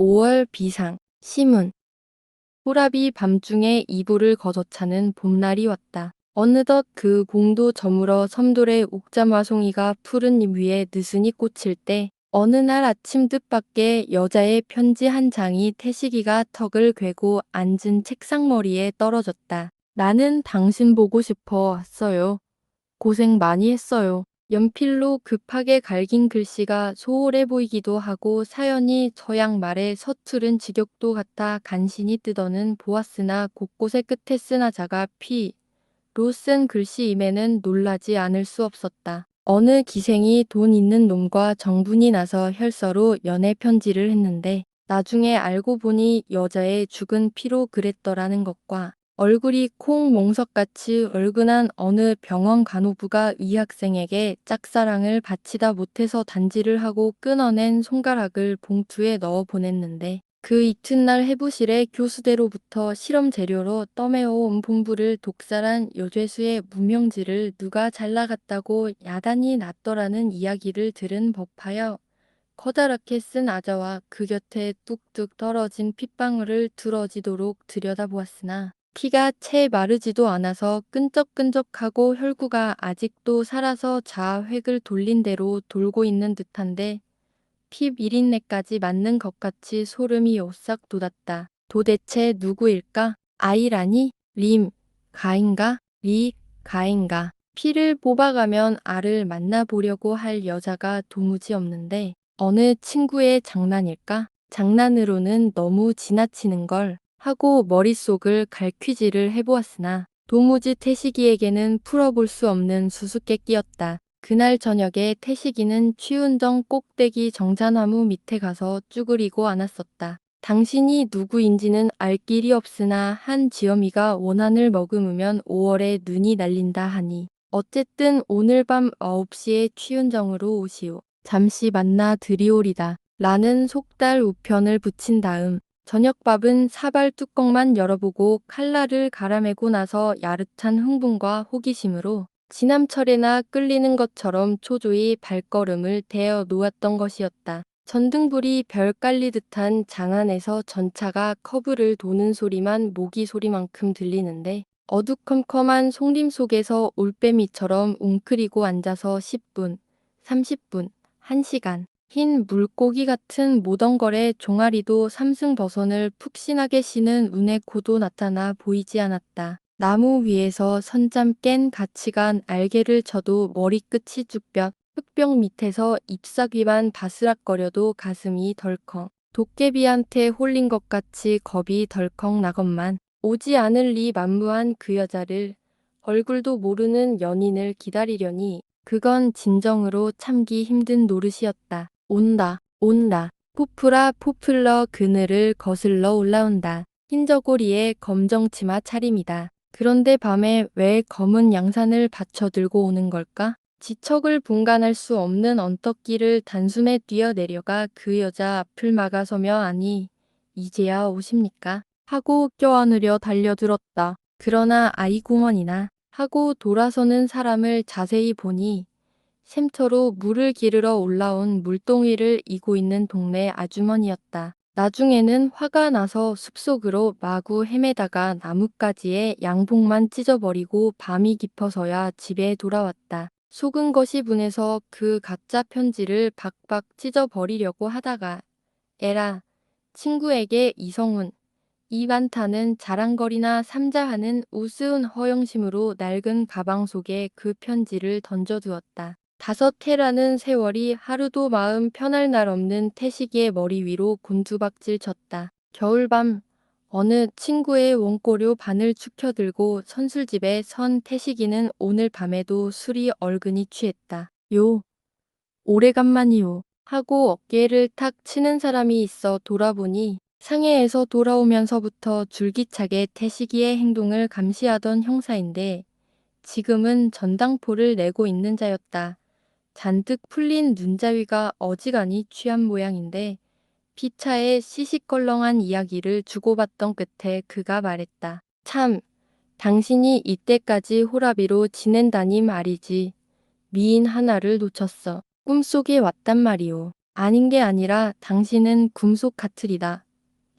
5월 비상, 시문. 호랍이 밤중에 이불을 걷어차는 봄날이 왔다. 어느덧 그 공도 저물어 섬돌의 옥잠화송이가 푸른 잎 위에 느슨히 꽂힐 때 어느 날 아침 뜻밖의 여자의 편지 한 장이 태식이가 턱을 괴고 앉은 책상머리에 떨어졌다. 나는 당신 보고 싶어 왔어요. 고생 많이 했어요. 연필로 급하게 갈긴 글씨가 소홀해 보이기도 하고 사연이 저양 말에 서투른 직역도 같아 간신히 뜯어는 보았으나 곳곳에 끝에 쓴 하자가 피로 쓴 글씨임에는 놀라지 않을 수 없었다. 어느 기생이 돈 있는 놈과 정분이 나서 혈서로 연애 편지를 했는데 나중에 알고 보니 여자의 죽은 피로 그랬더라는 것과 얼굴이 콩 몽석같이 얼근한 어느 병원 간호부가 이 학생에게 짝사랑을 바치다 못해서 단지를 하고 끊어낸 손가락을 봉투에 넣어 보냈는데 그 이튿날 해부실에 교수대로부터 실험 재료로 떠매어온 본부를 독살한 여죄수의 무명지를 누가 잘라갔다고 야단이 났더라는 이야기를 들은 법하여 커다랗게 쓴 아자와 그 곁에 뚝뚝 떨어진 핏방울을 두러지도록 들여다보았으나 피가 채 마르지도 않아서 끈적끈적하고 혈구가 아직도 살아서 자아 획을 돌린 대로 돌고 있는 듯한데 피 비린내까지 맡는 것 같이 소름이 오싹 돋았다. 도대체 누구일까? 아이라니? 림, 가인가? 리, 가인가? 피를 뽑아가면 알을 만나보려고 할 여자가 도무지 없는데 어느 친구의 장난일까? 장난으로는 너무 지나치는 걸 하고 머릿속을 갈퀴질을 해보았으나 도무지 태식이에게는 풀어볼 수 없는 수수께끼였다. 그날 저녁에 태식이는 취운정 꼭대기 정자나무 밑에 가서 쭈그리고 앉았었다. 당신이 누구인지는 알 길이 없으나 한 지엄이가 원한을 머금으면 5월에 눈이 날린다 하니 어쨌든 오늘 밤 9시에 취운정으로 오시오. 잠시 만나 드리오리다. 라는 속달 우편을 붙인 다음 저녁밥은 사발 뚜껑만 열어보고 칼날을 갈아매고 나서 야릇한 흥분과 호기심으로 지남철에나 끌리는 것처럼 초조히 발걸음을 대어 놓았던 것이었다. 전등불이 별 깔리듯한 장안에서 전차가 커브를 도는 소리만 모기 소리만큼 들리는데 어두컴컴한 송림 속에서 올빼미처럼 웅크리고 앉아서 10분, 30분, 1시간 흰 물고기 같은 모덩거래 종아리도 삼승버선을 푹신하게 쉬는 운의 고도 나타나 보이지 않았다. 나무 위에서 선잠 깬 가치간 알개를 쳐도 머리끝이 쭈뼛, 흙벽 밑에서 잎사귀만 바스락거려도 가슴이 덜컹, 도깨비한테 홀린 것 같이 겁이 덜컹 나건만 오지 않을 리 만무한 그 여자를 얼굴도 모르는 연인을 기다리려니 그건 진정으로 참기 힘든 노릇이었다. 온다, 온다. 포프라 포플러 그늘을 거슬러 올라온다. 흰 저고리에 검정치마 차림이다. 그런데 밤에 왜 검은 양산을 받쳐 들고 오는 걸까? 지척을 분간할 수 없는 언덕길을 단숨에 뛰어내려가 그 여자 앞을 막아서며 아니, 이제야 오십니까? 하고 껴안으려 달려들었다. 그러나 아이고머니나 하고 돌아서는 사람을 자세히 보니 샘터로 물을 기르러 올라온 물동이를 이고 있는 동네 아주머니였다. 나중에는 화가 나서 숲속으로 마구 헤매다가 나뭇가지에 양복만 찢어버리고 밤이 깊어서야 집에 돌아왔다. 속은 것이 분해서 그 가짜 편지를 박박 찢어버리려고 하다가 에라, 친구에게 이성훈, 이 많다는 자랑거리나 삼자하는 우스운 허영심으로 낡은 가방 속에 그 편지를 던져두었다. 5해라는 세월이 하루도 마음 편할 날 없는 태식이의 머리 위로 곤두박질 쳤다. 겨울밤 어느 친구의 원고료 반을 축혀들고 선술집에 선 태식이는 오늘 밤에도 술이 얼근히 취했다. 요, 오래간만이요. 하고 어깨를 탁 치는 사람이 있어 돌아보니 상해에서 돌아오면서부터 줄기차게 태식이의 행동을 감시하던 형사인데 지금은 전당포를 내고 있는 자였다. 잔뜩 풀린 눈자위가 어지간히 취한 모양인데 피차에 시시껄렁한 이야기를 주고받던 끝에 그가 말했다. 참, 당신이 이때까지 호라비로 지낸다니 말이지. 미인 하나를 놓쳤어. 꿈속에 왔단 말이오. 아닌 게 아니라 당신은 금속 같으리다.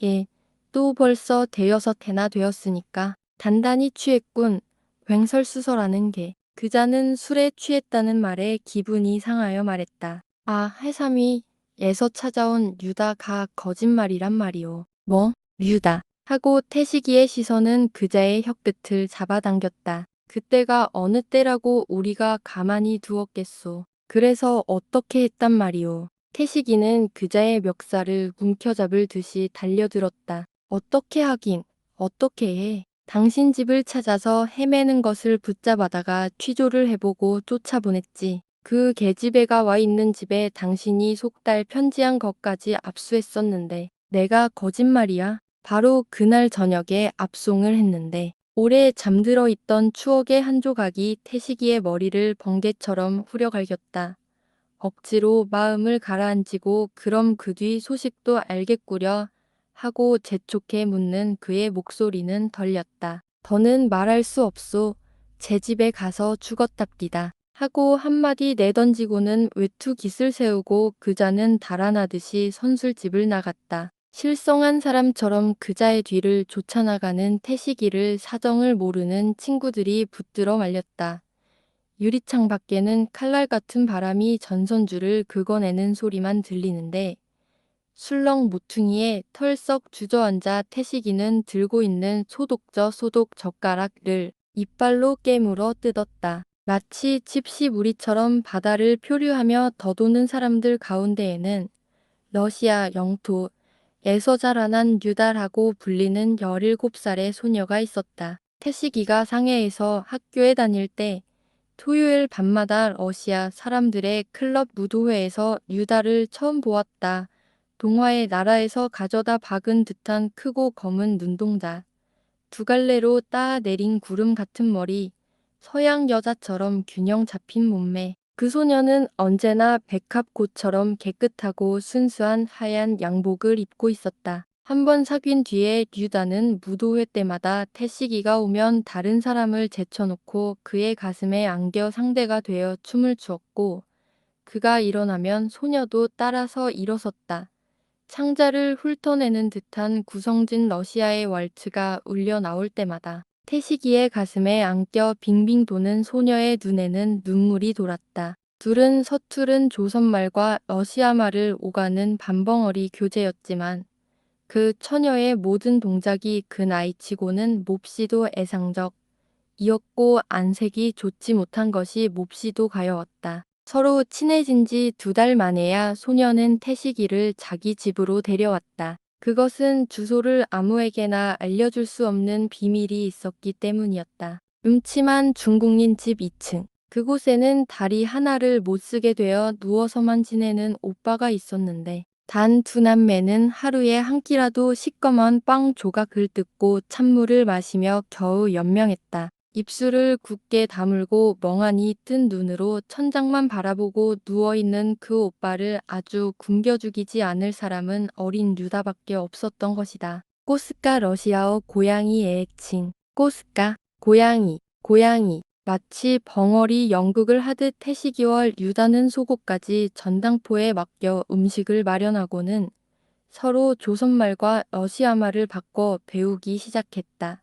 예, 또 벌써 대여섯 해나 되었으니까 단단히 취했군. 횡설수설하는 게. 그자는 술에 취했다는 말에 기분이 상하여 말했다. 아, 해삼이 에서 찾아온 유다가 거짓말이란 말이오. 뭐? 유다. 하고 태식이의 시선은 그자의 혀끝을 잡아당겼다. 그때가 어느 때라고 우리가 가만히 두었겠소. 그래서 어떻게 했단 말이오. 태식이는 그자의 멱살을 움켜잡을 듯이 달려들었다. 어떻게 하긴, 어떻게 해. 당신 집을 찾아서 헤매는 것을 붙잡아다가 취조를 해보고 쫓아보냈지. 그 계집애가 와 있는 집에 당신이 속달 편지한 것까지 압수했었는데 내가 거짓말이야? 바로 그날 저녁에 압송을 했는데 오래 잠들어 있던 추억의 한 조각이 태식이의 머리를 번개처럼 후려갈겼다. 억지로 마음을 가라앉히고 그럼 그 뒤 소식도 알겠구려 하고 재촉해 묻는 그의 목소리는 덜렸다. 더는 말할 수 없소. 제 집에 가서 죽었답디다. 하고 한마디 내던지고는 외투 깃을 세우고 그자는 달아나듯이 선술집을 나갔다. 실성한 사람처럼 그자의 뒤를 쫓아나가는 태식이를 사정을 모르는 친구들이 붙들어 말렸다. 유리창 밖에는 칼날 같은 바람이 전선줄을 긁어내는 소리만 들리는데 술렁 모퉁이에 털썩 주저앉아 태식이는 들고 있는 소독저 소독 젓가락을 이빨로 깨물어 뜯었다. 마치 집시무리처럼 바다를 표류하며 더도는 사람들 가운데에는 러시아 영토에서 자라난 유달하고 불리는 17살의 소녀가 있었다. 태식이가 상해에서 학교에 다닐 때 토요일 밤마다 러시아 사람들의 클럽 무도회에서 유다를 처음 보았다. 동화의 나라에서 가져다 박은 듯한 크고 검은 눈동자, 두 갈래로 따 내린 구름 같은 머리, 서양 여자처럼 균형 잡힌 몸매. 그 소녀는 언제나 백합꽃처럼 깨끗하고 순수한 하얀 양복을 입고 있었다. 한 번 사귄 뒤에 류다는 무도회 때마다 태식이가 오면 다른 사람을 제쳐놓고 그의 가슴에 안겨 상대가 되어 춤을 추었고 그가 일어나면 소녀도 따라서 일어섰다. 창자를 훑어내는 듯한 구성진 러시아의 왈츠가 울려 나올 때마다 태식이의 가슴에 안겨 빙빙 도는 소녀의 눈에는 눈물이 돌았다. 둘은 서투른 조선말과 러시아말을 오가는 반벙어리 교제였지만 그 처녀의 모든 동작이 그 나이치고는 몹시도 애상적, 이었고 안색이 좋지 못한 것이 몹시도 가여웠다. 서로 친해진 지 2달 만에야 소녀는 태식이를 자기 집으로 데려왔다. 그것은 주소를 아무에게나 알려줄 수 없는 비밀이 있었기 때문이었다. 음침한 중국인 집 2층. 그곳에는 다리 하나를 못 쓰게 되어 누워서만 지내는 오빠가 있었는데 단 두 남매는 하루에 한 끼라도 시꺼먼 빵 조각을 뜯고 찬물을 마시며 겨우 연명했다. 입술을 굳게 다물고 멍하니 뜬 눈으로 천장만 바라보고 누워있는 그 오빠를 아주 굶겨 죽이지 않을 사람은 어린 유다밖에 없었던 것이다. 꼬스카 러시아어 고양이 애칭. 꼬스카, 고양이, 고양이. 마치 벙어리 연극을 하듯 태식이와 유다는 속옷까지 전당포에 맡겨 음식을 마련하고는 서로 조선말과 러시아말을 바꿔 배우기 시작했다.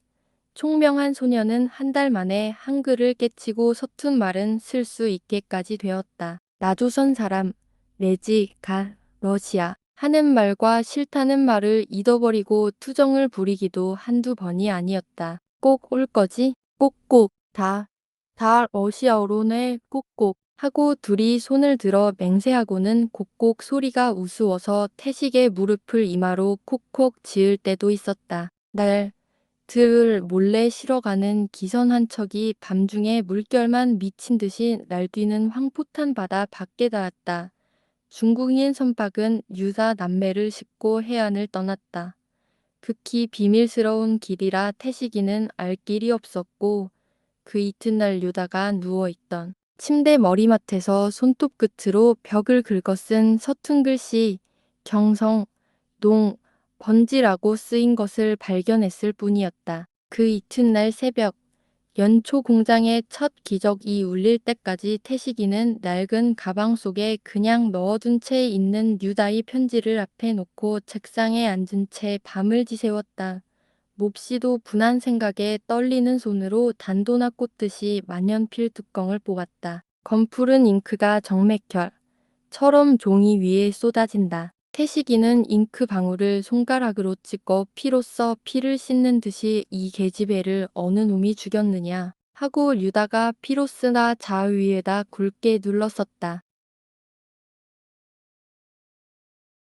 총명한 소녀는 한 달 만에 한글을 깨치고 서툰 말은 쓸 수 있게까지 되었다. 나조선 사람, 내지 러시아 하는 말과 싫다는 말을 잊어버리고 투정을 부리기도 한두 번이 아니었다. 꼭 올 거지? 꼭꼭 다 러시아어로네 꼭꼭 하고 둘이 손을 들어 맹세하고는 곡곡 소리가 우스워서 태식의 무릎을 이마로 콕콕 지을 때도 있었다. 날 들을 몰래 실어가는 기선 한 척이 밤중에 물결만 미친 듯이 날뛰는 황포탄 바다 밖에 닿았다. 중국인 선박은 유사 남매를 싣고 해안을 떠났다. 극히 비밀스러운 길이라 태식이는 알 길이 없었고 그 이튿날 유다가 누워있던 침대 머리맡에서 손톱 끝으로 벽을 긁어쓴 서툰 글씨 경성, 농, 번지라고 쓰인 것을 발견했을 뿐이었다. 그 이튿날 새벽 연초 공장의 첫 기적이 울릴 때까지 태식이는 낡은 가방 속에 그냥 넣어둔 채 있는 유다의 편지를 앞에 놓고 책상에 앉은 채 밤을 지새웠다. 몹시도 분한 생각에 떨리는 손으로 단도나 꽂듯이 만연필 뚜껑을 뽑았다. 검푸른 잉크가 정맥혈처럼 종이 위에 쏟아진다. 태식이는 잉크 방울을 손가락으로 찍고 피로써 피를 씻는 듯이 이 계집애를 어느 놈이 죽였느냐 하고 유다가 피로 쓰나 자의 위에다 굵게 눌렀었다.